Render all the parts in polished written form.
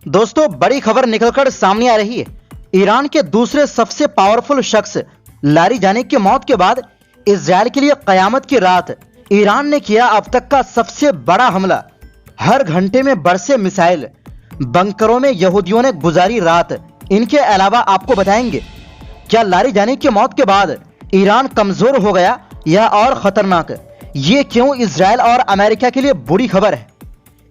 दोस्तों, बड़ी खबर निकलकर सामने आ रही है। ईरान के दूसरे सबसे पावरफुल शख्स लारिजानी की मौत के बाद इजराइल के लिए कयामत की रात। ईरान ने किया अब तक का सबसे बड़ा हमला। हर घंटे में बरसे मिसाइल, बंकरों में यहूदियों ने गुजारी रात। इनके अलावा आपको बताएंगे क्या लारिजानी की मौत के बाद ईरान कमजोर हो गया या और खतरनाक। ये क्यों इजराइल और अमेरिका के लिए बुरी खबर है।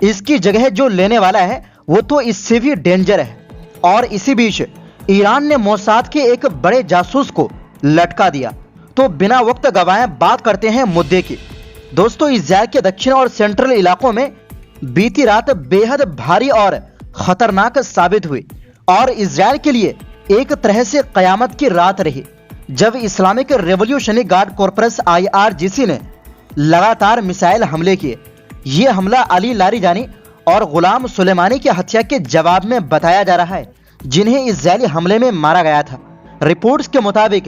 इसकी जगह जो लेने वाला है वो तो इससे भी डेंजर है। और इसी बीच ईरान ने मोसाद के एक बड़े जासूस को लटका दिया। तो बिना वक्त गवाए बात करते हैं मुद्दे की। दोस्तों, इजराइल के दक्षिण और सेंट्रल इलाकों में बीती रात बेहद भारी और खतरनाक साबित हुई और इजराइल के लिए एक तरह से कयामत की रात रही, जब Islamic revolutionary guard corpus IRGC ने लगातार मिसाइल हमले किए। ये हमला अली लारिजानी और गुलाम सुलेमानी की हत्या के जवाब में बताया जा रहा है, जिन्हें इजरायली हमले में मारा गया था। रिपोर्ट्स के मुताबिक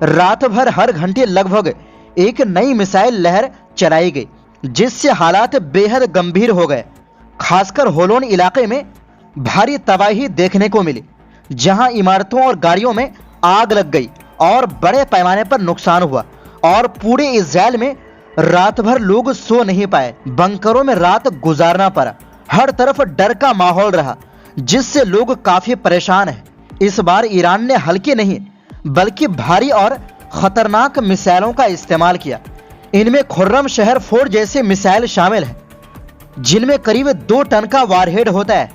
रात भर हर घंटे लगभग एक नई मिसाइल लहर चलाई गई, जिससे हालात बेहद गंभीर हो गए। खासकर होलोन इलाके में भारी तबाही देखने को मिली, जहां इमारतों और गाड़ियों में आग लग गई और बड़े पैमाने पर नुकसान हुआ। और पूरे इजराइल में रात भर लोग सो नहीं पाए, बंकरों में रात गुजारना पड़ा। हर तरफ डर का माहौल रहा, जिससे लोग काफी परेशान हैं। इस बार ईरान ने हल्के नहीं बल्कि भारी और खतरनाक मिसाइलों का इस्तेमाल किया। इनमें खुर्रम शहर 4 जैसे मिसाइल शामिल हैं, जिनमें करीब 2 टन का वारहेड होता है।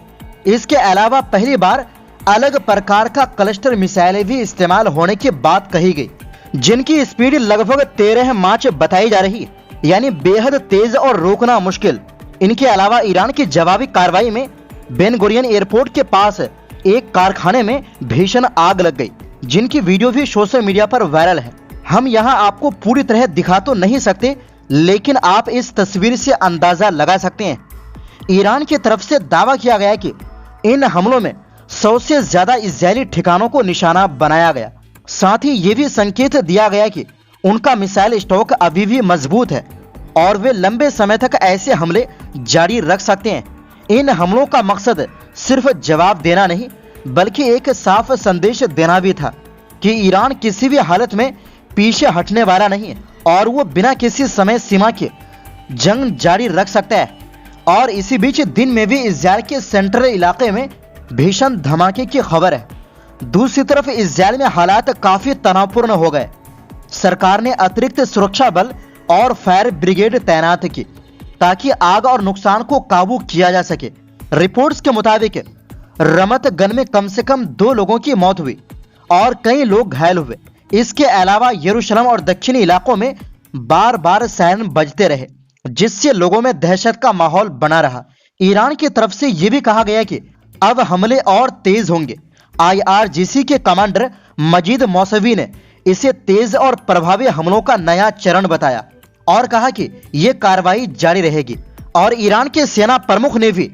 इसके अलावा पहली बार अलग प्रकार का क्लस्टर मिसाइलें भी इस्तेमाल होने की बात कही गई, जिनकी स्पीड लगभग 13 माच बताई जा रही है, यानी बेहद तेज और रोकना मुश्किल। इनके अलावा ईरान की जवाबी कार्रवाई में बेन गुरियन एयरपोर्ट के पास एक कारखाने में भीषण आग लग गई, जिनकी वीडियो भी सोशल मीडिया पर वायरल है। हम यहाँ आपको पूरी तरह दिखा तो नहीं सकते, लेकिन आप इस तस्वीर से अंदाजा लगा सकते हैं। ईरान की तरफ से दावा किया गया कि इन हमलों में 100 से ज्यादा इजरायली ठिकानों को निशाना बनाया गया। साथ ही ये भी संकेत दिया गया कि उनका मिसाइल स्टॉक अभी भी मजबूत है और वे लंबे समय तक ऐसे हमले जारी रख सकते हैं। इन हमलों का मकसद सिर्फ जवाब देना नहीं, बल्कि एक साफ संदेश देना भी था कि ईरान किसी भी हालत में पीछे हटने वाला नहीं है और वो बिना किसी समय सीमा के जंग जारी रख सकता है। और इसी बीच दिन में भी इजराइल के सेंट्रल इलाके में भीषण धमाके की खबर है। दूसरी तरफ इजराइल में हालात काफी तनावपूर्ण हो गए। सरकार ने अतिरिक्त सुरक्षा बल और फायर ब्रिगेड तैनात की, ताकि आग और नुकसान को काबू किया जा सके। रिपोर्ट्स के मुताबिक रमत गन में कम से कम 2 लोगों की मौत हुई और कई लोग घायल हुए। इसके अलावा यरूशलेम और दक्षिणी इलाकों में बार बार सायरन बजते रहे, जिससे लोगों में दहशत का माहौल बना रहा। ईरान की तरफ से यह भी कहा गया कि अब हमले और तेज होंगे। IRGC के कमांडर मजीद मौसवी ने इसे तेज और प्रभावी हमलों का नया चरण बताया और कहा कि यह कार्रवाई जारी रहेगी। और ईरान के सेना प्रमुख ने भी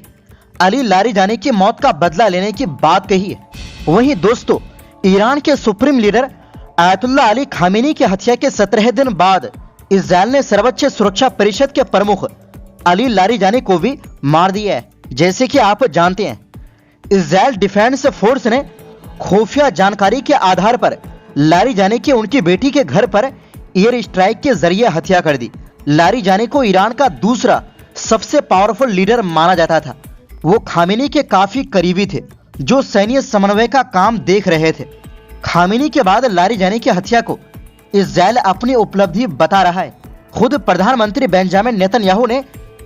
अली लारिजानी की मौत का बदला लेने की बात कही है। वहीं दोस्तों, ईरान के supreme leader Ayatollah Ali Khamenei की हत्या के 17 दिन बाद इजराइल ने सर्वोच्च सुरक्षा परिषद के प्रमुख अली लारिजानी को भी मार दिया है। जैसे कि आप जानते हैं, इजराइल डिफेंस फोर्स ने खुफिया जानकारी के आधार पर लारिजानी की उनकी बेटी के घर पर एयर स्ट्राइक के जरिए हत्या कर दी। लारिजानी को ईरान का दूसरा सबसे पावरफुल लीडर माना जाता था। वो खामेनी के काफी करीबी थे, जो सैन्य समन्वय का काम देख रहे थे। खामेनी के बाद लारिजानी की हत्या को इजराइल अपनी उपलब्धि बता रहा है। खुद प्रधानमंत्री बेंजामिन नेतन्याहू ने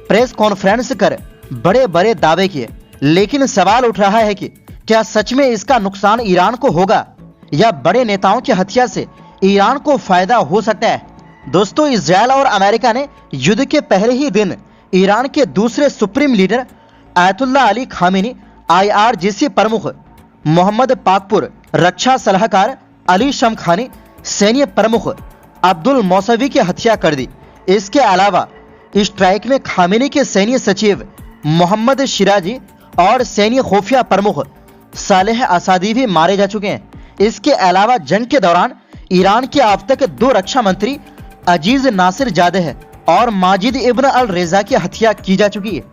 प्रेस कॉन्फ्रेंस कर बड़े बड़े दावे किए, लेकिन सवाल उठ रहा है कि क्या सच में इसका नुकसान ईरान को होगा या बड़े नेताओं की हत्या से ईरान को फायदा हो सकता है। दोस्तों, इजराइल और अमेरिका ने युद्ध के पहले ही दिन ईरान के दूसरे supreme leader Ayatollah Ali Khamenei, IRGC प्रमुख मोहम्मद पाकपुर, रक्षा सलाहकार अली शमखानी, सैन्य प्रमुख अब्दुल मौसवी की हत्या कर दी। इसके अलावा स्ट्राइक में खामेनी के सैन्य सचिव मोहम्मद शिराजी और सैन्य खुफिया प्रमुख सालेह असादी भी मारे जा चुके हैं। इसके अलावा जंग के दौरान ईरान के अब तक 2 रक्षा मंत्री अजीज नासिर जादेह और माजिद इब्न अल रेजा की हत्या की जा चुकी है।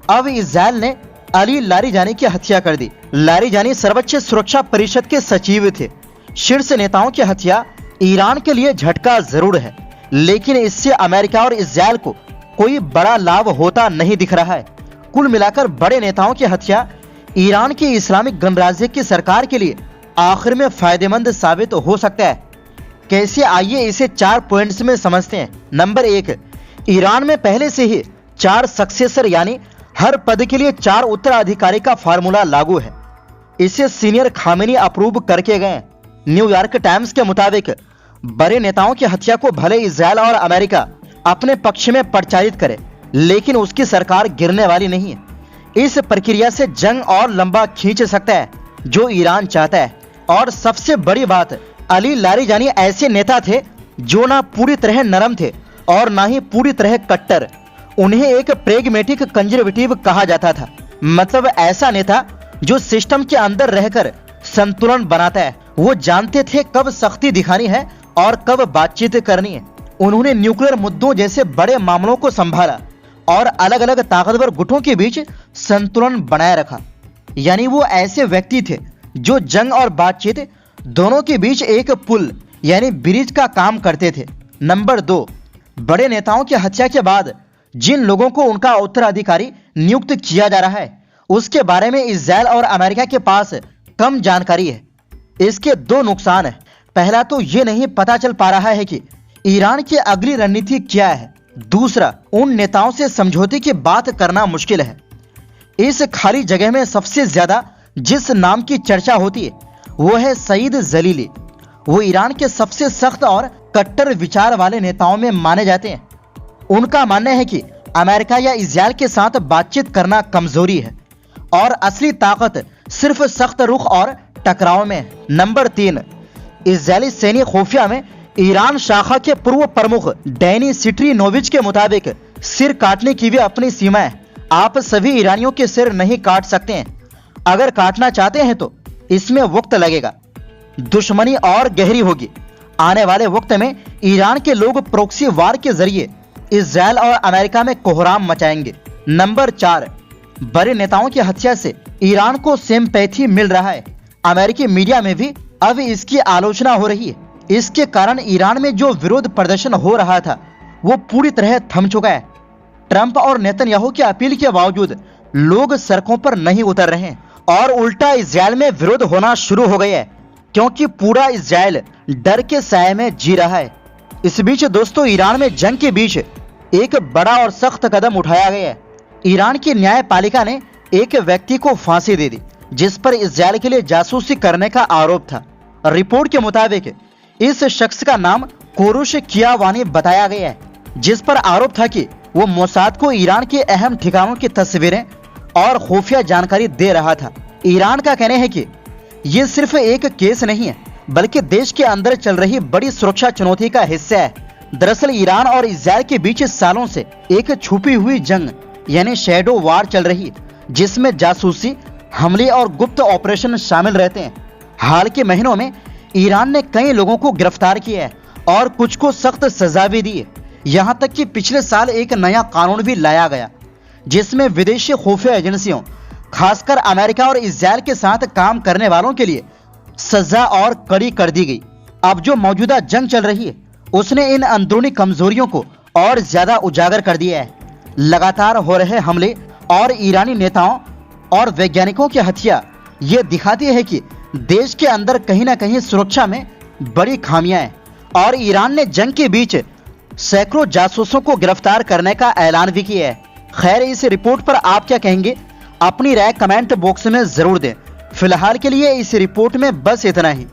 अब इजराइल ने अली लारीजानी की हत्या कर दी। लारीजानी सर्वोच्च सुरक्षा परिषद के सचिव थे। शीर्ष नेताओं की हत्या ईरान के लिए झटका जरूर है, लेकिन इससे अमेरिका और इजराइल को कोई बड़ा लाभ होता नहीं दिख रहा है। कुल मिलाकर बड़े नेताओं की हत्या ईरान की इस्लामिक गणराज्य की सरकार के लिए आखिर में फायदेमंद साबित हो सकता है। कैसे, आइए इसे 4 पॉइंट्स में समझते हैं। नंबर 1, ईरान में पहले से ही 4 सक्सेसर यानी हर पद के लिए 4 उत्तराधिकारी का फार्मूला लागू है। इसे सीनियर खामेनी अप्रूव करके गए। न्यूयॉर्क टाइम्स के मुताबिक बड़े नेताओं की हत्या को भले इजराइल और अमेरिका अपने पक्ष में प्रचारित करे, लेकिन उसकी सरकार गिरने वाली नहीं है। इस प्रक्रिया से जंग और लंबा खींच सकता है, जो ईरान चाहता है। और सबसे बड़ी बात, अली लारीजानी ऐसे नेता थे जो ना पूरी तरह नरम थे और ना ही पूरी तरह कट्टर। उन्हें एक प्रेगमेटिक कंजर्वेटिव कहा जाता था, मतलब ऐसा नेता जो सिस्टम के अंदर रहकर संतुलन बनाता है। वो जानते थे कब सख्ती दिखानी है और कब बातचीत करनी है। उन्होंने न्यूक्लियर मुद्दों जैसे बड़े मामलों को संभाला और अलग अलग ताकतवर गुटों के बीच संतुलन बनाए रखा। यानी वो ऐसे व्यक्ति थे जो जंग और बातचीत दोनों के बीच एक पुल यानी ब्रिज का काम करते थे। नंबर 2, बड़े नेताओं की हत्या के बाद जिन लोगों को उनका उत्तराधिकारी नियुक्त किया जा रहा है, उसके बारे में इजराइल और अमेरिका के पास कम जानकारी है। इसके 2 नुकसान हैं। पहला तो ये नहीं पता चल पा रहा है कि ईरान की अगली रणनीति क्या है। दूसरा, उन नेताओं से समझौते की बात करना मुश्किल है। इस खाली जगह में सबसे ज्यादा जिस नाम की चर्चा होती है वो है सईद जलीली। वो ईरान के सबसे सख्त और कट्टर विचार वाले नेताओं में माने जाते हैं। उनका मानना है कि अमेरिका या इजराइल के साथ बातचीत करना कमजोरी है और असली ताकत सिर्फ सख्त रुख और टकराव में है। नंबर 3, इजरायली सैन्य खुफिया में ईरान शाखा के पूर्व प्रमुख डैनी सिट्रीनोविच के मुताबिक सिर काटने की भी अपनी सीमा है। आप सभी ईरानियों के सिर नहीं काट सकते हैं। अगर काटना चाहते हैं तो इसमें वक्त लगेगा, दुश्मनी और गहरी होगी। आने वाले वक्त में ईरान के लोग प्रोक्सी वार के जरिए इजराइल और अमेरिका में कोहराम मचाएंगे। नंबर 4, बड़े नेताओं की हत्या से ईरान को सिंपैथी मिल रहा है। अमेरिकी मीडिया में भी अब इसकी आलोचना हो रही है। इसके कारण ईरान में जो विरोध प्रदर्शन हो रहा था वो पूरी तरह थम चुका है। ट्रंप और नेतन्याहू की अपील के बावजूद लोग सड़कों पर नहीं उतर रहे हैं और उल्टा इजराइल में विरोध होना शुरू हो गया है, क्योंकि पूरा इजराइल डर के साए में जी रहा है। इस बीच दोस्तों, ईरान में जंग के बीच एक बड़ा और सख्त कदम उठाया गया है। ईरान की न्यायपालिका ने एक व्यक्ति को फांसी दे दी जिस पर इजराइल के लिए जासूसी करने का आरोप था। रिपोर्ट के मुताबिक इस शख्स का नाम कोरुश कियावानी बताया गया है, जिस पर आरोप था कि वो मोसाद को ईरान के अहम ठिकानों की तस्वीरें और खुफिया जानकारी दे रहा था। ईरान का कहना है कि ये सिर्फ एक केस नहीं है, बल्कि देश के अंदर चल रही बड़ी सुरक्षा चुनौती का हिस्सा है। दरअसल ईरान और इजराइल के बीच सालों से एक छुपी हुई जंग यानी शैडो वार चल रही है, जिसमें जासूसी, हमले और गुप्त ऑपरेशन शामिल रहते हैं। हाल के महीनों में ईरान ने कई लोगों को गिरफ्तार किया है और कुछ को सख्त सजा भी दी है। यहाँ तक कि पिछले साल एक नया कानून भी लाया गया जिसमें विदेशी खुफिया एजेंसियों, खासकर अमेरिका और इजराइल के साथ काम करने वालों के लिए सजा और कड़ी कर दी गई। अब जो मौजूदा जंग चल रही है उसने इन अंदरूनी कमजोरियों को और ज्यादा उजागर कर दिया है। लगातार हो रहे हमले और ईरानी नेताओं और वैज्ञानिकों की हत्या ये दिखाती है कि देश के अंदर कहीं ना कहीं सुरक्षा में बड़ी खामियां हैं और ईरान ने जंग के बीच सैकड़ों जासूसों को गिरफ्तार करने का ऐलान भी किया है। खैर, इस रिपोर्ट पर आप क्या कहेंगे? अपनी राय कमेंट बॉक्स में जरूर दें। फिलहाल के लिए इस रिपोर्ट में बस इतना ही।